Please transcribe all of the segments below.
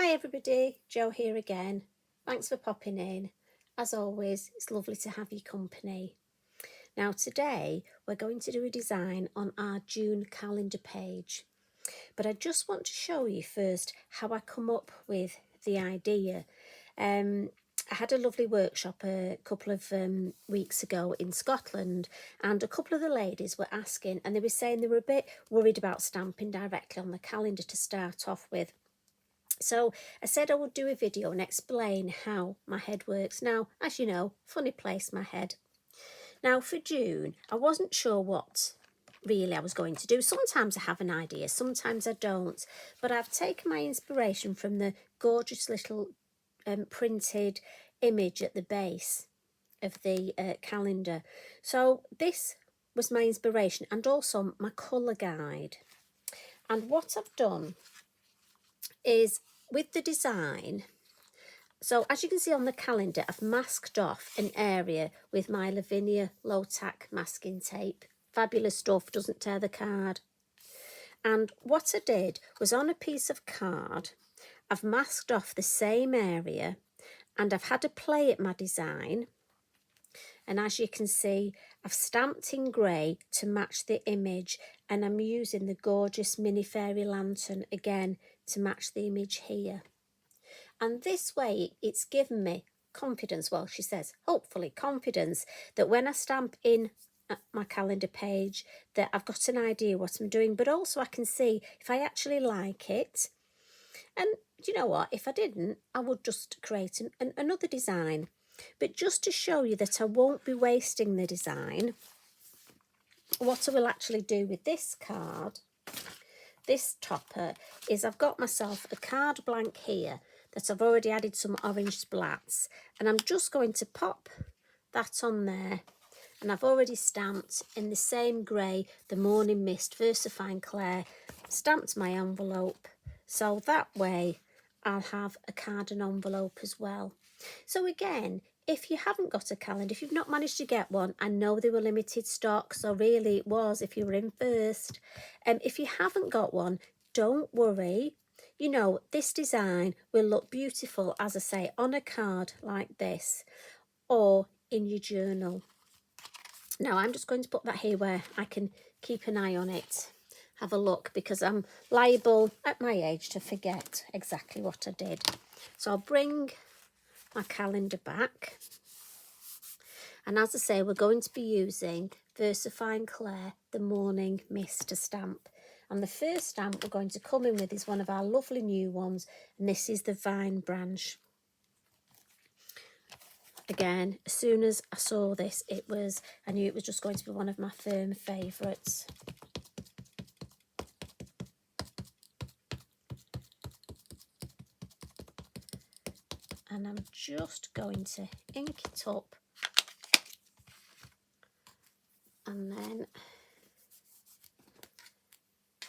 Hi everybody, Jo here again. Thanks for popping in. As always, it's lovely to have your company. Now today we're going to do a design on our June calendar page. But I just want to show you first how I come up with the idea. I had a lovely workshop a couple of weeks ago in Scotland, and a couple of the ladies were asking, and they were saying they were a bit worried about stamping directly on the calendar to start off with. So I said I would do a video and explain how my head works. Now, as you know, funny place, my head. Now for June, I wasn't sure what really I was going to do. Sometimes I have an idea, sometimes I don't. But I've taken my inspiration from the gorgeous little printed image at the base of the calendar. So this was my inspiration and also my colour guide. And what I've done is with the design, so as you can see on the calendar, I've masked off an area with my Lavinia low tack masking tape. Fabulous stuff, doesn't tear the card. And what I did was on a piece of card, I've masked off the same area and I've had a play at my design. And as you can see, I've stamped in grey to match the image, and I'm using the gorgeous mini fairy lantern again to match the image here. And this way it's given me confidence, well, she says, hopefully confidence, that when I stamp in my calendar page that I've got an idea what I'm doing, but also I can see if I actually like it. And do you know what? If I didn't, I would just create another design. But just to show you that I won't be wasting the design, what I will actually do with this card, this topper, is I've got myself a card blank here that I've already added some orange splats, and I'm just going to pop that on there. And I've already stamped in the same grey, the Morning Mist VersaFine Clair, stamped my envelope, so that way I'll have a card and envelope as well. So again, if you haven't got a calendar, if you've not managed to get one, I know they were limited stock, so really it was if you were in first. If you haven't got one, don't worry. You know, this design will look beautiful, as I say, on a card like this or in your journal. Now I'm just going to put that here where I can keep an eye on it, have a look, because I'm liable at my age to forget exactly what I did. So I'll bring my calendar back, and as I say, we're going to be using VersaFine Clair, the Morning Mist to stamp. And the first stamp we're going to come in with is one of our lovely new ones, and this is the Vine Branch. Again, as soon as I saw this, I knew it was just going to be one of my firm favourites. And I'm just going to ink it up and then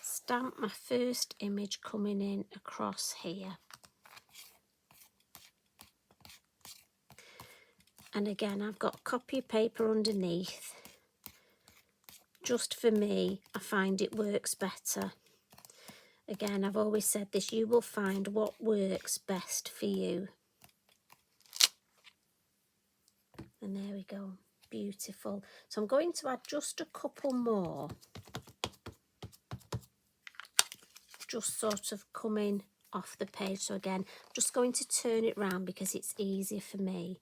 stamp my first image coming in across here. And again, I've got copy paper underneath. Just for me, I find it works better. Again, I've always said this, you will find what works best for you. And there we go, beautiful. So I'm going to add just a couple more, just sort of coming off the page. So again, I'm just going to turn it round because it's easier for me.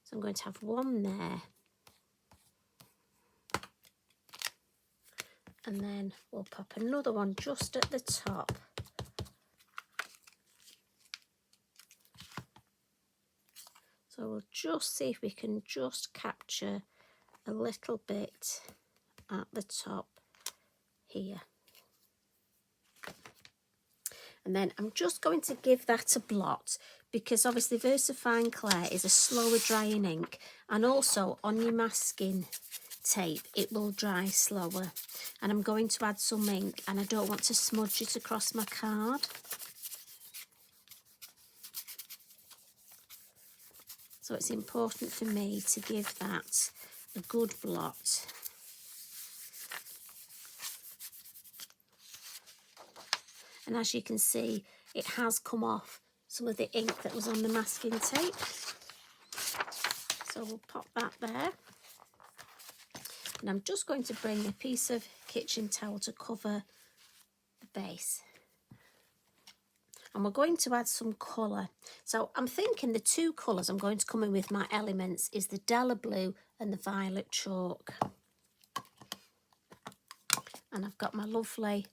So I'm going to have one there, and then we'll pop another one just at the top. So we'll just see if we can just capture a little bit at the top here. And then I'm just going to give that a blot, because obviously VersaFine Clair is a slower drying ink, and also on your masking tape it will dry slower. And I'm going to add some ink, and I don't want to smudge it across my card. So it's important for me to give that a good blot. And as you can see, it has come off some of the ink that was on the masking tape. So we'll pop that there. And I'm just going to bring a piece of kitchen towel to cover the base. And we're going to add some colour. So I'm thinking the two colours I'm going to come in with my elements is the Della Blue and the Violet Chalk. And I've got my lovely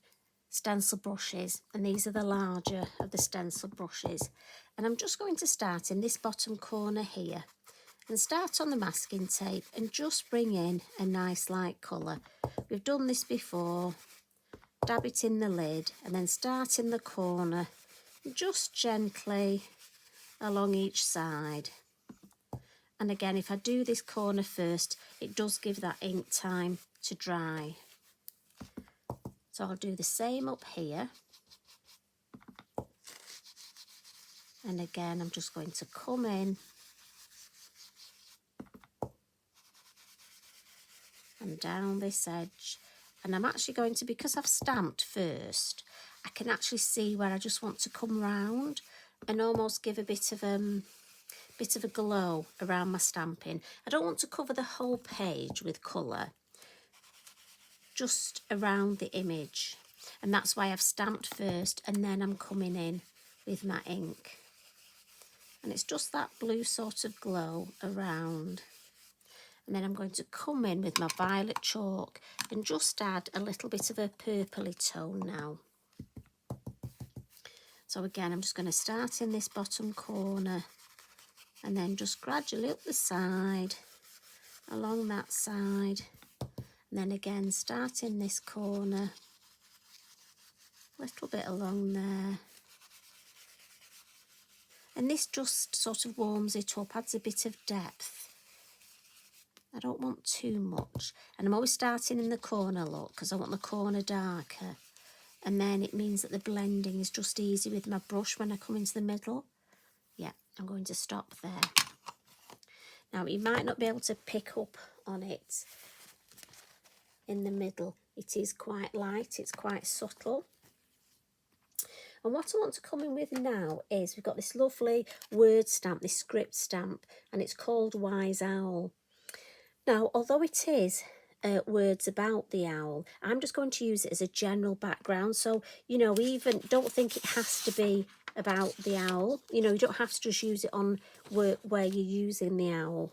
stencil brushes, and these are the larger of the stencil brushes. And I'm just going to start in this bottom corner here and start on the masking tape and just bring in a nice light colour. We've done this before. Dab it in the lid and then start in the corner, just gently along each side. And again, if I do this corner first, it does give that ink time to dry. So I'll do the same up here. And again, I'm just going to come in and down this edge. And I'm actually going to, because I've stamped first, I can actually see where I just want to come round and almost give a bit of a glow around my stamping. I don't want to cover the whole page with colour, just around the image. And that's why I've stamped first and then I'm coming in with my ink. And it's just that blue sort of glow around. And then I'm going to come in with my violet chalk and just add a little bit of a purpley tone now. So again, I'm just going to start in this bottom corner and then just gradually up the side, along that side, and then again start in this corner, a little bit along there. And this just sort of warms it up, adds a bit of depth. I don't want too much. And I'm always starting in the corner, look, because I want the corner darker. And then it means that the blending is just easy with my brush when I come into the middle. Yeah, I'm going to stop there. Now, you might not be able to pick up on it in the middle. It is quite light, it's quite subtle. And what I want to come in with now is we've got this lovely word stamp, this script stamp, and it's called Wise Owl. Now, although it is words about the owl, I'm just going to use it as a general background. So, you know, even don't think it has to be about the owl. You know, you don't have to just use it on where you're using the owl.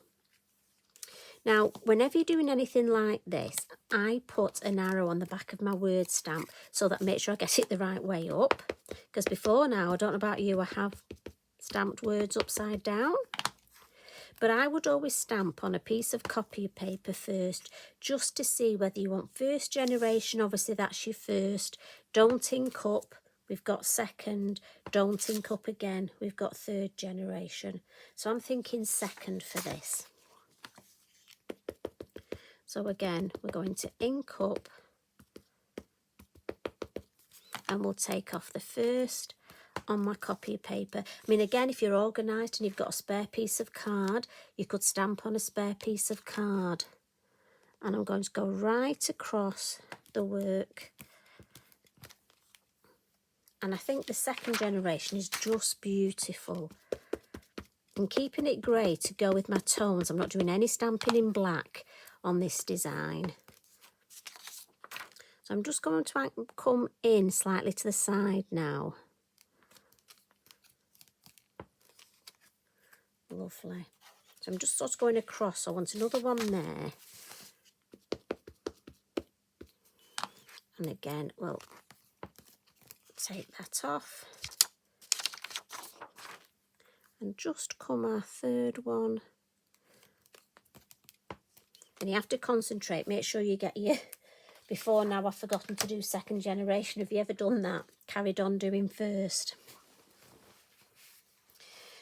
Now, whenever you're doing anything like this, I put an arrow on the back of my word stamp so that I make sure I get it the right way up. Because before now, I don't know about you, I have stamped words upside down. But I would always stamp on a piece of copy paper first, just to see whether you want first generation. Obviously, that's your first. Don't ink up. We've got second. Don't ink up again. We've got third generation. So I'm thinking second for this. So again, we're going to ink up and we'll take off the first on my copy paper. I mean, again, if you're organised and you've got a spare piece of card, you could stamp on a spare piece of card. And I'm going to go right across the work. And I think the second generation is just beautiful. And keeping it grey to go with my tones. I'm not doing any stamping in black on this design. So I'm just going to come in slightly to the side now. Lovely. So I'm just sort of going across. I want another one there. And again, we'll take that off. And just come our third one. And you have to concentrate. Make sure you get your... Before now, I've forgotten to do second generation. Have you ever done that? Carried on doing first.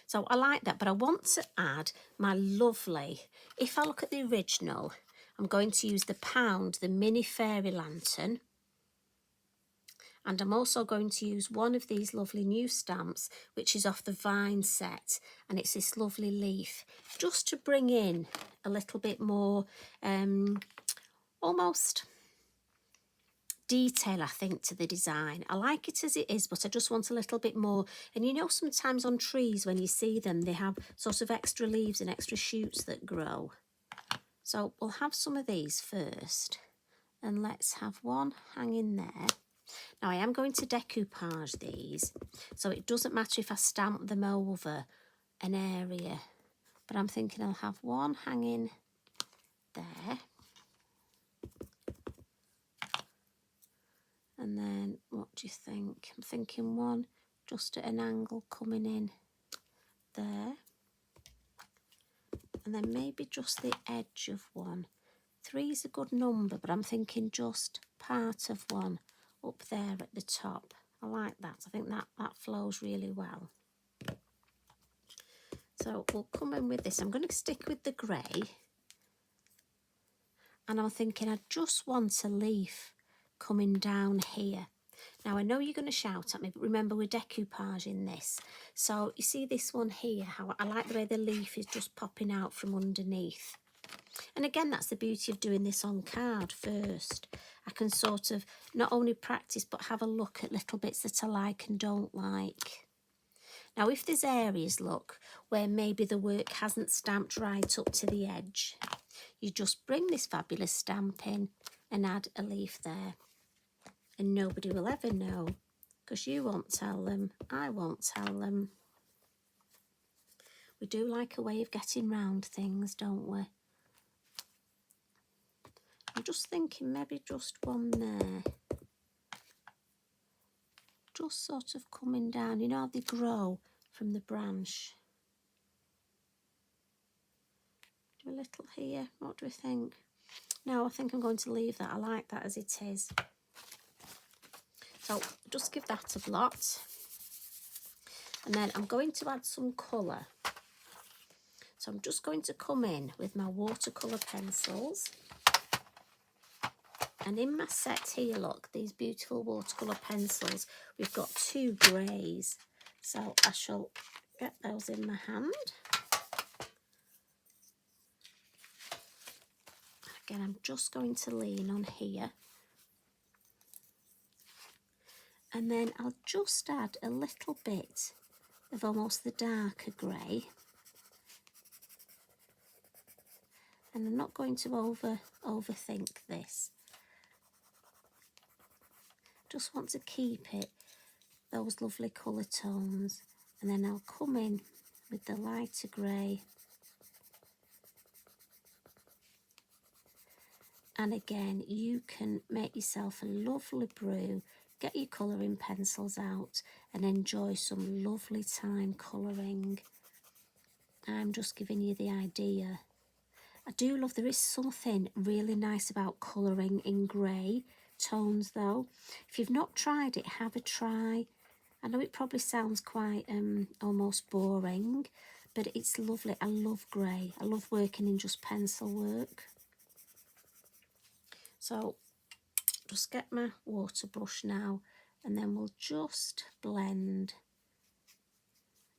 So I like that, but I want to add my lovely... If I look at the original, I'm going to use the pound, the mini fairy lantern. And I'm also going to use one of these lovely new stamps, which is off the Vine set. And it's this lovely leaf, just to bring in a little bit more almost detail, I think, to the design. I like it as it is, but I just want a little bit more. And you know, sometimes on trees, when you see them, they have sort of extra leaves and extra shoots that grow. So we'll have some of these first. And let's have one hanging there. Now I am going to decoupage these, so it doesn't matter if I stamp them over an area. But I'm thinking I'll have one hanging there. And then, what do you think? I'm thinking one just at an angle coming in there. And then maybe just the edge of one. 3 is a good number, but I'm thinking just part of one up there at the top. I like that. I think that flows really well. So we'll come in with this. I'm going to stick with the grey. And I'm thinking I just want a leaf coming down here. Now, I know you're going to shout at me, but remember we're decoupaging this. So you see this one here, how I like the way the leaf is just popping out from underneath. And again, that's the beauty of doing this on card first. I can sort of not only practice, but have a look at little bits that I like and don't like. Now, if there's areas, look, where maybe the work hasn't stamped right up to the edge, you just bring this fabulous stamp in and add a leaf there. And nobody will ever know, because you won't tell them, I won't tell them. We do like a way of getting round things, don't we? I'm just thinking maybe just one there. Just sort of coming down, you know how they grow from the branch. Do a little here, what do we think? No, I think I'm going to leave that. I like that as it is. So just give that a blot. And then I'm going to add some colour. So I'm just going to come in with my watercolour pencils. And in my set here, look, these beautiful watercolour pencils, we've got 2 greys. So I shall get those in my hand. Again, I'm just going to lean on here. And then I'll just add a little bit of almost the darker grey. And I'm not going to overthink this. Just want to keep it those lovely colour tones. And then I'll come in with the lighter grey. And again, you can make yourself a lovely brew, get your colouring pencils out and enjoy some lovely time colouring. I'm just giving you the idea. I do love, there is something really nice about colouring in grey tones though. If you've not tried it, have a try. I know it probably sounds quite almost boring, but it's lovely. I love grey. I love working in just pencil work. So just get my water brush now and then we'll just blend.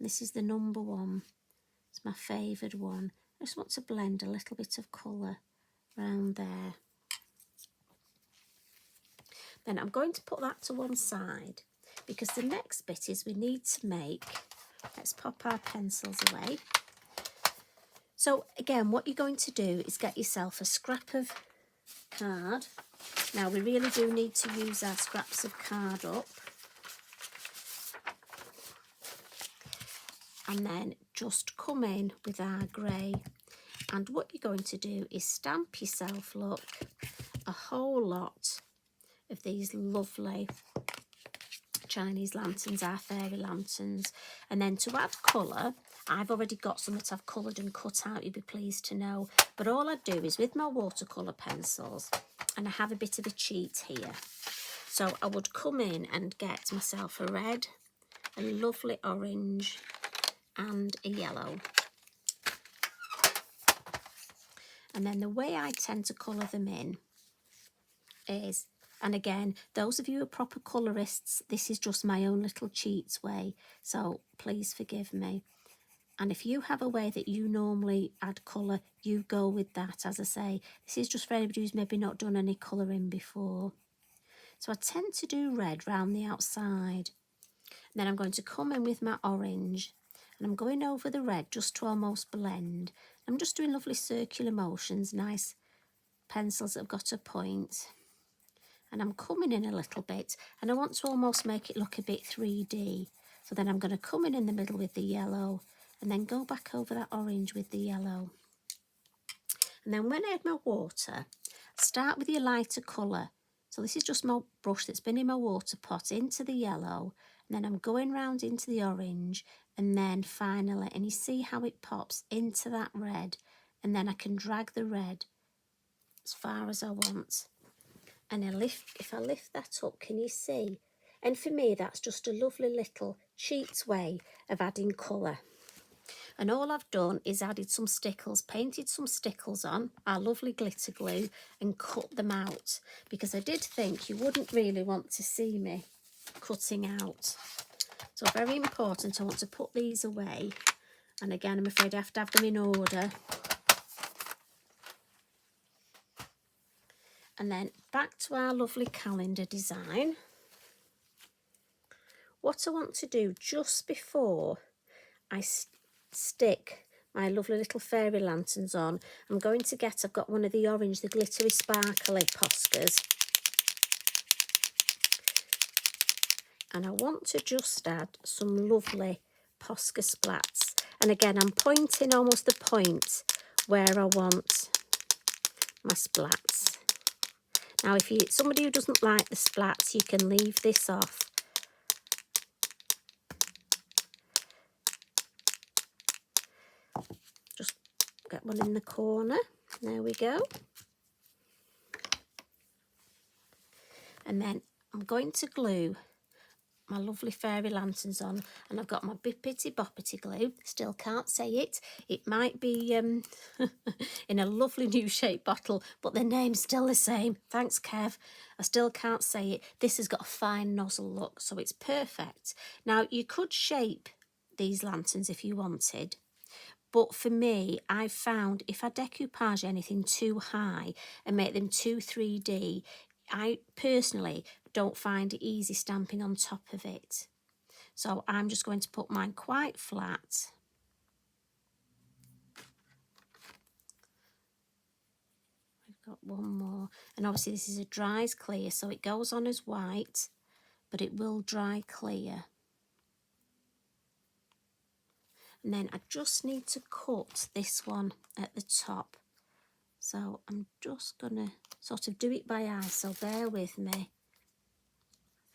This is the number 1. It's my favoured one. I just want to blend a little bit of colour around there. Then I'm going to put that to one side because the next bit is we need to make, let's pop our pencils away. So again, what you're going to do is get yourself a scrap of card. Now we really do need to use our scraps of card up. And then just come in with our grey. And what you're going to do is stamp yourself, look, a whole lot of these lovely Chinese lanterns, our fairy lanterns. And then to add colour, I've already got some that I've coloured and cut out, you'd be pleased to know. But all I do is with my watercolour pencils, and I have a bit of a cheat here. So I would come in and get myself a red, a lovely orange, and a yellow. And then the way I tend to colour them in is, and again, those of you who are proper colourists, this is just my own little cheats way, so please forgive me. And if you have a way that you normally add colour, you go with that. As I say, this is just for anybody who's maybe not done any colouring before. So I tend to do red round the outside. And then I'm going to come in with my orange and I'm going over the red just to almost blend. I'm just doing lovely circular motions, nice pencils that have got a point. And I'm coming in a little bit and I want to almost make it look a bit 3D. So then I'm going to come in the middle with the yellow and then go back over that orange with the yellow. And then when I add my water, start with your lighter colour. So this is just my brush that's been in my water pot into the yellow. And then I'm going round into the orange and then finally, and you see how it pops into that red. And then I can drag the red as far as I want. And if I lift that up, can you see? And for me, that's just a lovely little cheat way of adding colour. And all I've done is added some Stickles, painted some Stickles on, our lovely glitter glue, and cut them out. Because I did think you wouldn't really want to see me cutting out. So very important, I want to put these away. And again, I'm afraid I have to have them in order. And then back to our lovely calendar design. What I want to do just before I stick my lovely little fairy lanterns on, I've got one of the orange, the glittery sparkly poscas. And I want to just add some lovely posca splats. And again, I'm pointing almost the point where I want my splats. Now, if you're somebody who doesn't like the splats, you can leave this off. Just get one in the corner. There we go. And then I'm going to glue my lovely fairy lanterns on, and I've got my bippity boppity glue. Still can't say it. It might be in a lovely new shape bottle, but the name's still the same. Thanks, Kev. I still can't say it. This has got a fine nozzle look, so it's perfect. Now, you could shape these lanterns if you wanted, but for me, I've found if I decoupage anything too high and make them too 3D, I personally don't find it easy stamping on top of it. So I'm just going to put mine quite flat. We've got one more. And obviously this is a dries clear, so it goes on as white, but it will dry clear. And then I just need to cut this one at the top. So I'm just going to sort of do it by eye, so bear with me.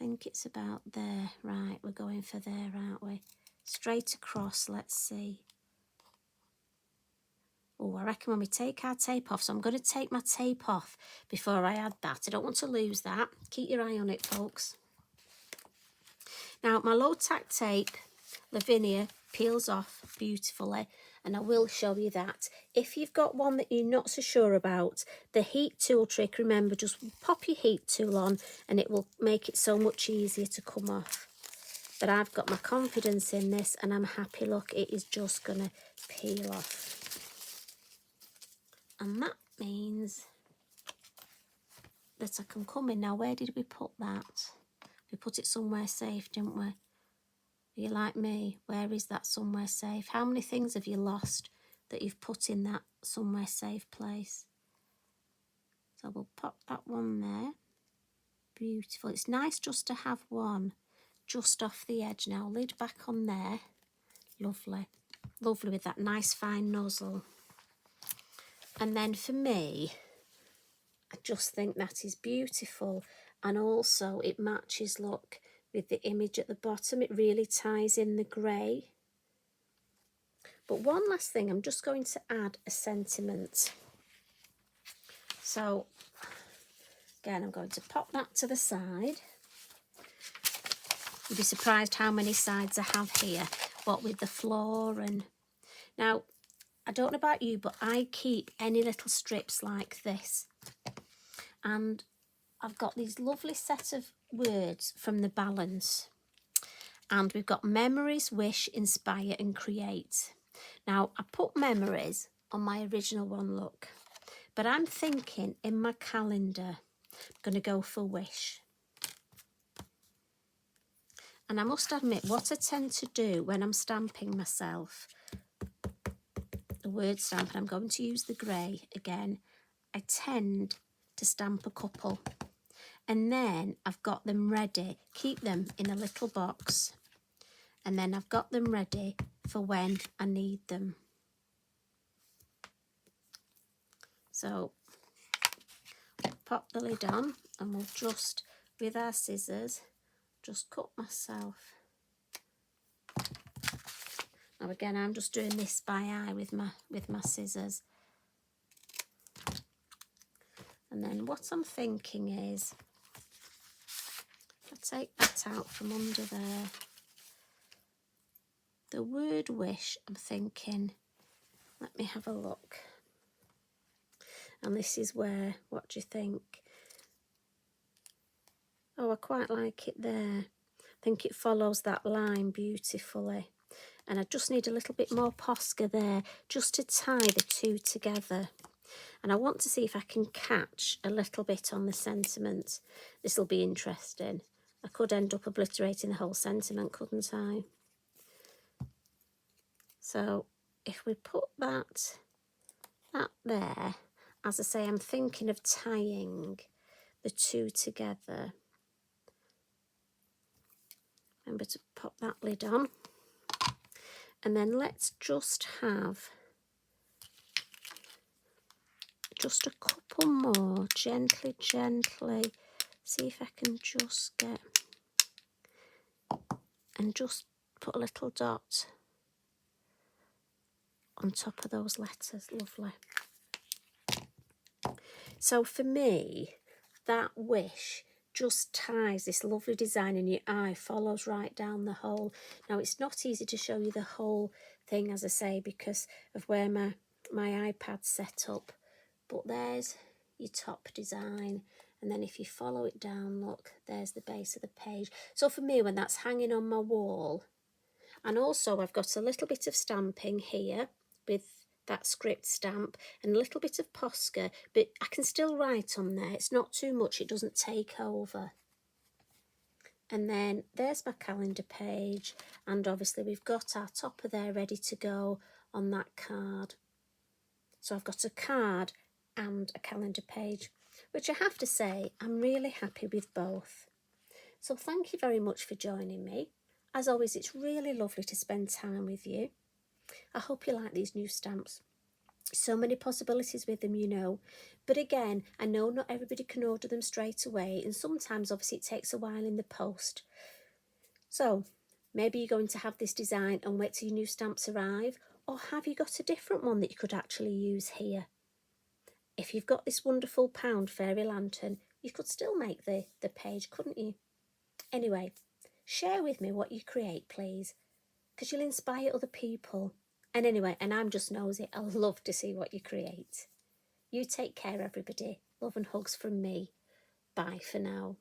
I think it's about there. Right, we're going for there, aren't we? Straight across, let's see. Oh, I reckon when we take our tape off, so I'm going to take my tape off before I add that. I don't want to lose that. Keep your eye on it, folks. Now, my low-tack tape, Lavinia, peels off beautifully, and I will show you that. If you've got one that you're not so sure about, the heat tool trick, remember, just pop your heat tool on and it will make it so much easier to come off. But I've got my confidence in this and I'm happy. Look, it is just going to peel off. And that means that I can come in. Now, where did we put that? We put it somewhere safe, didn't we? Are you like me? Where is that somewhere safe? How many things have you lost that you've put in that somewhere safe place? So we'll pop that one there. Beautiful. It's nice just to have one just off the edge now. Lid back on there. Lovely. Lovely with that nice fine nozzle. And then for me, I just think that is beautiful. And also it matches, look, with the image at the bottom. It really ties in the grey. But one last thing, I'm just going to add a sentiment. So again, I'm going to pop that to the side. You'd be surprised how many sides I have here, what with the floor. And now, I don't know about you, but I keep any little strips like this. And I've got these lovely set of words from the balance. And we've got memories, wish, inspire and create. Now, I put memories on my original one, look. But I'm thinking in my calendar, I'm going to go for wish. And I must admit, what I tend to do when I'm stamping myself, the word stamp, and I'm going to use the grey again, I tend to stamp a couple. And then I've got them ready, keep them in a little box. And then I've got them ready for when I need them. So pop the lid on and we'll just, with our scissors, just cut myself. Now again, I'm just doing this by eye with my scissors. And then what I'm thinking is, if I take that out from under there, the word wish, I'm thinking, let me have a look. And this is where, what do you think? Oh, I quite like it there. I think it follows that line beautifully. And I just need a little bit more posca there, just to tie the two together. And I want to see if I can catch a little bit on the sentiment. This will be interesting. I could end up obliterating the whole sentiment, couldn't I? So if we put that there, as I say, I'm thinking of tying the two together. Remember to pop that lid on. And then let's just have just a couple more, gently, see if I can just get, and just put a little dot on top of those letters. Lovely. So for me, that wish just ties this lovely design, and your eye follows right down the whole. Now it's not easy to show you the whole thing, as I say, because of where my iPad's set up, but there's your top design, and then if you follow it down, look, there's the base of the page. So for me, when that's hanging on my wall, and also I've got a little bit of stamping here with that script stamp and a little bit of posca, but I can still write on there. It's not too much, it doesn't take over. And then there's my calendar page, and obviously we've got our topper there ready to go on that card. So I've got a card and a calendar page, which I have to say I'm really happy with both. So thank you very much for joining me. As always, it's really lovely to spend time with you. I hope you like these new stamps. So many possibilities with them, you know. But again, I know not everybody can order them straight away, and sometimes obviously it takes a while in the post. So maybe you're going to have this design and wait till your new stamps arrive, or have you got a different one that you could actually use here? If you've got this wonderful pound fairy lantern, you could still make the page, couldn't you? Anyway, share with me what you create, please, because you'll inspire other people. And anyway, and I'm just nosy, I love to see what you create. You take care, everybody. Love and hugs from me. Bye for now.